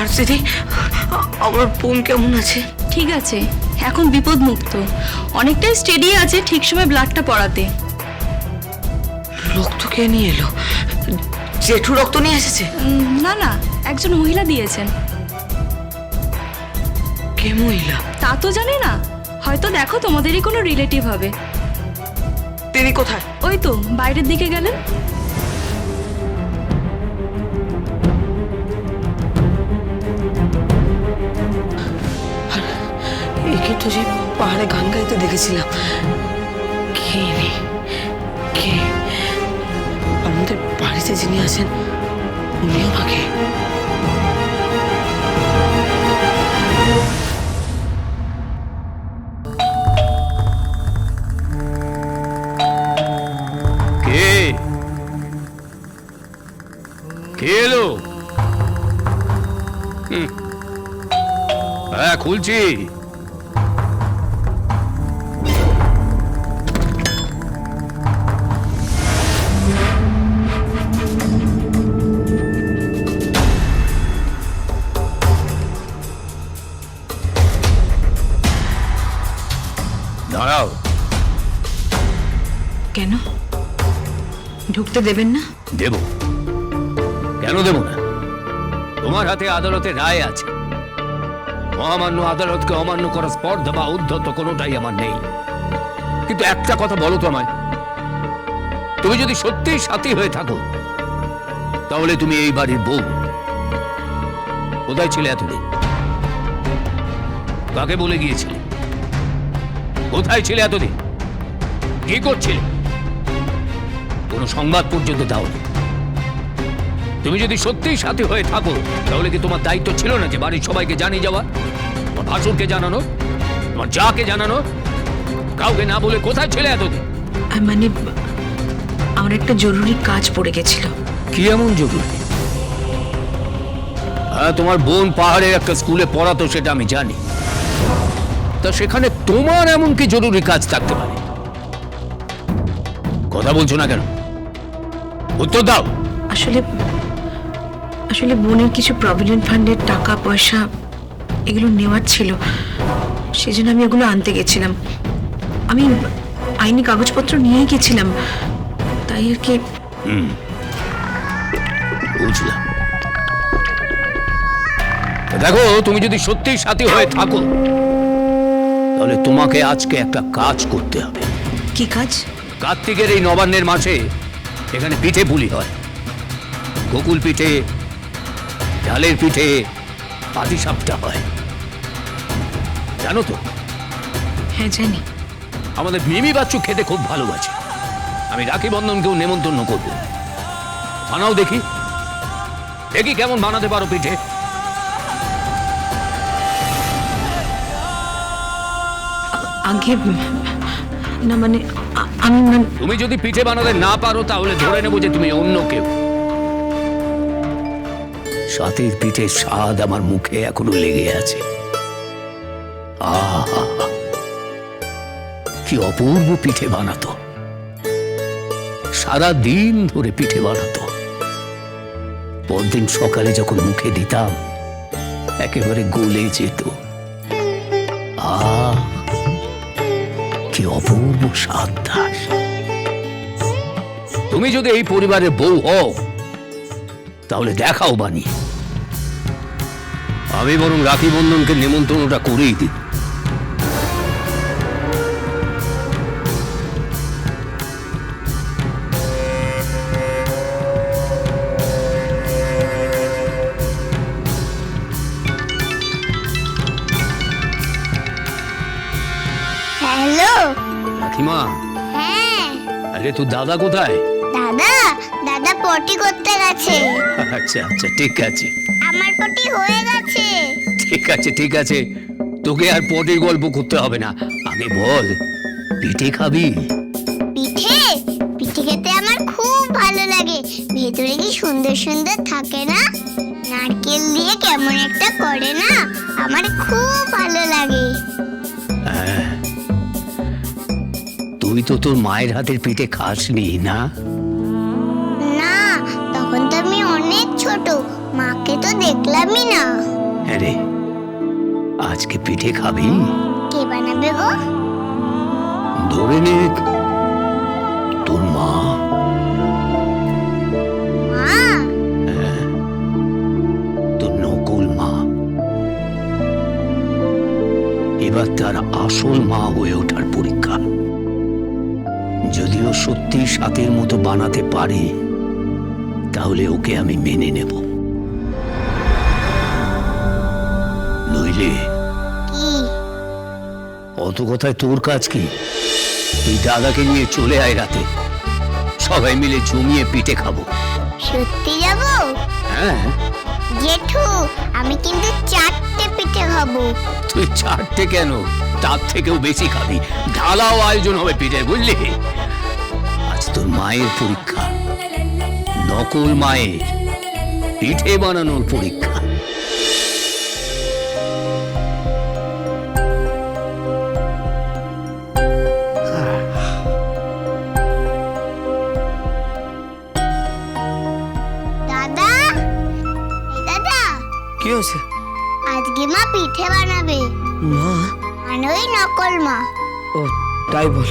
Nurse দিদি, আমার বোন কেমন আছে? ঠিক আছে, এখন বিপদ মুক্ত, অনেকটাই স্টেডি আছে, ঠিক সময় ব্লাডটা পড়াতে। রক্ত কে নিয়ে এলো? জেঠু রক্ত নিয়ে এসেছে? না না, একজন মহিলা দিয়েছেন। কে মহিলা? তা তো জানি না, হয়তো দেখো তোমাদেরই কোনো রিলেটিভ হবে। তিনি কোথায়? ওই তো বাইরের দিকে গেলেন। একে তো যে পাহাড়ে গান গাইতে দেখেছিলাম। কে ইনি? কে? আমাদের বাড়িতে যিনি আছেন উনিও নাকি? কে কে এলো? হ্যাঁ, খুলছি। দাঁড়াও। কেন ঢুকতে দেবেন না? দেব, কেন দেব না? তোমার হাতে আদালতের রায় আছে। মহামান্য আদালতকে অমান্য করার স্পর্ধা বা উদ্ধত কোনোটাই আমার নেই। কিন্তু একটা কথা বলো তো আমায়, তুমি যদি সত্যিই সাথী হয়ে থাকো তাহলে তুমি এই বাড়ির বউ। কোথায় ছিলে এতদিন? কাকে বলে গিয়েছিলে? কোথায় ছিলে এতদিন? কি করছিলে? কোনো সংবাদ পর্যন্ত দাওনি। তুমি যদি সত্যিই সাথী হয়ে থাকো তাহলে কি তোমার দায়িত্ব ছিল না যে বাড়ির সবাইকে জানিয়ে যাওয়া, তোমার ভাসুরকে জানানো, তোমার যাকে জানানো? কাউকে না বলে কোথায় ছিলে এতদিন? মানে আমার একটা জরুরি কাজ পড়ে গেছিল। কি এমন জরুরি? হ্যাঁ, তোমার বোন পাহাড়ের একটা স্কুলে পড়াতো, সেটা আমি জানি। তা সেখানে তোমার এমন কি জরুরি কাজ থাকতে পারে? কথা বলছো না কেন? উত্তর দাও। আসলে বোনের কিছু প্রভিডেন্ট ফান্ডের টাকা পয়সা এগুলো নেওয়ার ছিল, সেজন্য আমি এগুলো আনতে গেছিলাম। আমি আইনি কাগজপত্র নিয়েই গেছিলাম, তাই আর কি। বুঝলাম। দেখো, তুমি যদি সত্যিই সাথী হয়ে থাকো তাহলে তোমাকে আজকে একটা কাজ করতে হবে। কি কাজ? কার্তিকের এই নবান্নের মাঝে এখানে পিঠে পুলি হয়। গোকুল পিঠে, ডালের পিঠে, পাটিসাপটা হয়, জানো তো? হ্যাঁ জানি। আমাদের মিমি বাচ্চু খেতে খুব ভালোবাসে। আমি রাখি বন্ধনকেও নেমন্তন্ন করবো। বানাও দেখি, দেখি কেমন বানাতে পারো পিঠে। আগে না, মানে আমি তুমি যদি পিঠে বানাতে না পারো তাহলে ধরে নেবো যে তুমি অন্য কেউ। সাথীর পিঠের স্বাদ আমার মুখে এখনো লেগে আছে। আহা, কি অপূর্ব পিঠে বানাতো। সারা দিন ধরে পিঠে বানাতো। পরদিন সকালে যখন মুখে দিতাম একেবারে গলে যেত। আহ, কি অপূর্ব স্বাদ তার। তুমি যদি এই পরিবারের বউ হও তাহলে দেখাও বানিয়ে। আমি বরং রাখি বন্ধনকে নেমন্তন্নটা করেই দিই। হ্যালো রাখিমা। হ্যাঁ আরে তোর দাদা কোথায়? দাদা, দাদা পটি করতে গেছে। আচ্ছা আচ্ছা, ঠিক আছে। আমার পটি হয়ে গেছে। ঠিক আছে ঠিক আছে, তোকে আর পটির গল্প করতে হবে না। আগে বল, পিঠে খাবি? পিঠে পিঠে খেতে আমার খুব ভালো লাগে। ভেতরে কি সুন্দর সুন্দর থাকে না, নারকেল দিয়ে কেমন একটা করে না, আমার খুব ভালো লাগে। তুই তো তোর মায়ের হাতের পিঠে খাসনি না? না, তখন তো আমি অনেক ছোট, মাকে তো দেখলামই না। হ্যাঁ রে, আজকে পিঠে খাবি? কে বানাবে গো? ধরে নে তোর মা। মা? তোর নকল মা। এবার তার আসল মা হয়ে ওঠার পরীক্ষা। যদিও সত্যি সাথের মতো বানাতে পারে, তাহলে ওকে আমি মেনে নেব। নইলে কি? অত কথায় তোর কাজ কি? তুই দাদাকে নিয়ে চলে আয় রাতে, সবাই মিলে জমিয়ে পিঠে খাবো। সত্যি যাবো? হ্যাঁ, জেঠু, আমি কিন্তু 4টে পিঠে খাবো। তুই 4টে কেন, তার থেকেও বেশি খাবি। ঢালাও আয়োজন হবে পিঠে, বুঝলি? আজ তোর মায়ের পরীক্ষা, নকল মায়ের পিঠে বানানোর পরীক্ষা। দাদা, এই দাদা, কি হয়েছে? আজকে মা পিঠে বানাবে। মা? মানে ওই নকল মা। ও তাই বল।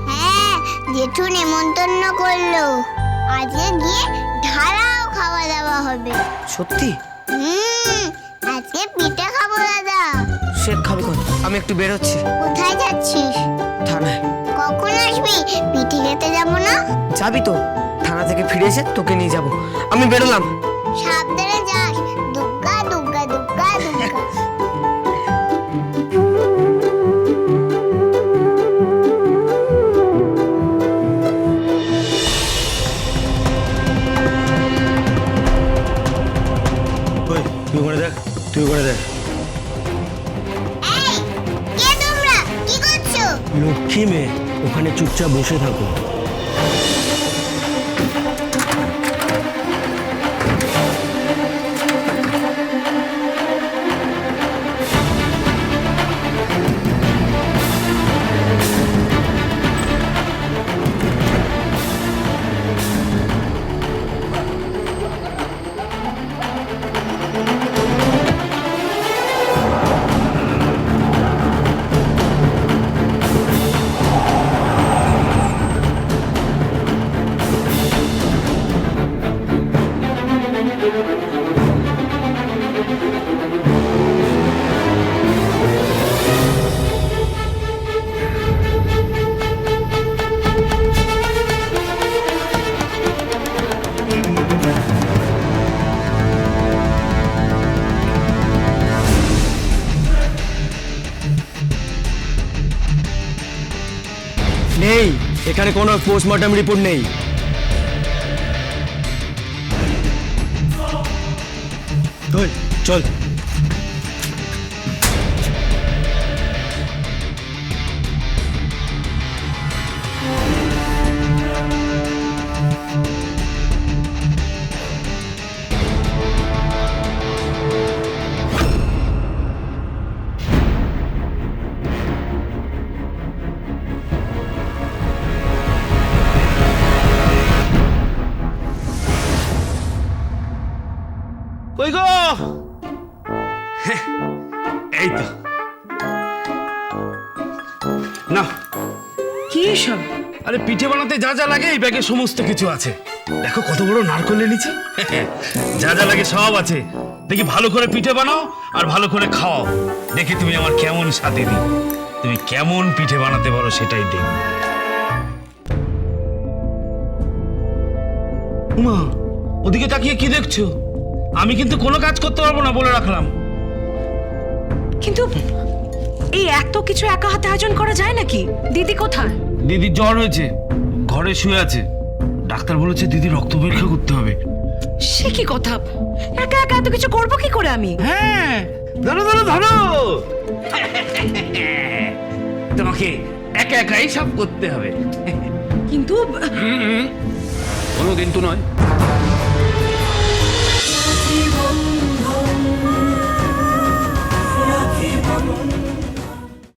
হ্যাঁ, জেঠু নেমন্তন্ন করলো। আজকে গিয়ে ঢালাও খাওয়া দাওয়া হবে। সত্যি? আজকে পিঠে খাবো দাদা। সে খাবি কোন? আমি একটু বেরোচ্ছি। কোথায় যাচ্ছিস? থানায়। কখন আসবি? পিঠে খেতে যাবো না? যাবি তো? থানা থেকে ফিরে এসে তোকে নিয়ে যাব। আমি বেরোলাম। সাবধানে যাস। দুগ্গা দুগ্গা দুগ্গা দুগ্গা। ওই তুই করে দেখ, তুই করে দেখ। এই, কে তোমরা? কি করছো? লক্ষ্মী মেয়ে, ওখানে চুপচাপ বসে থাকো। নেই, এখানে কোনো পোস্টমর্টম রিপোর্ট নেই। ওই, চল। কই গো? এই তো না। কি সব? আরে পিঠে বানাতে যা যা লাগে এই ব্যাগে সমস্ত কিছু আছে। দেখো কত বড় নারকেল এনেছি। যা যা লাগে সব আছে। দেখি ভালো করে পিঠে বানাও আর ভালো করে খাওয়াও। দেখি তুমি আমার কেমন স্বাদে দিই, তুমি কেমন পিঠে বানাতে পারো সেটাই দেখ। উমা, ওদিকে তাকিয়ে কি দেখছো? আমি কিন্তু কোনো কাজ করতে পারবো না, বলে রাখলাম। কিন্তু এই এত কিছু একা হাতে আয়োজন করা যায় নাকি? দিদি কোথায়? দিদির জ্বর হয়েছে, ঘরে শুয়ে আছে। ডাক্তার বলেছে দিদি রক্ত পরীক্ষা করতে হবে। সে কি কথা? একা একা এত কিছু করবো কি করে আমি? হ্যাঁ, ধরো ধরো ধরো। তোমাকে একা একাই সব করতে হবে। কিন্তু কোনো কিন্তু নয়।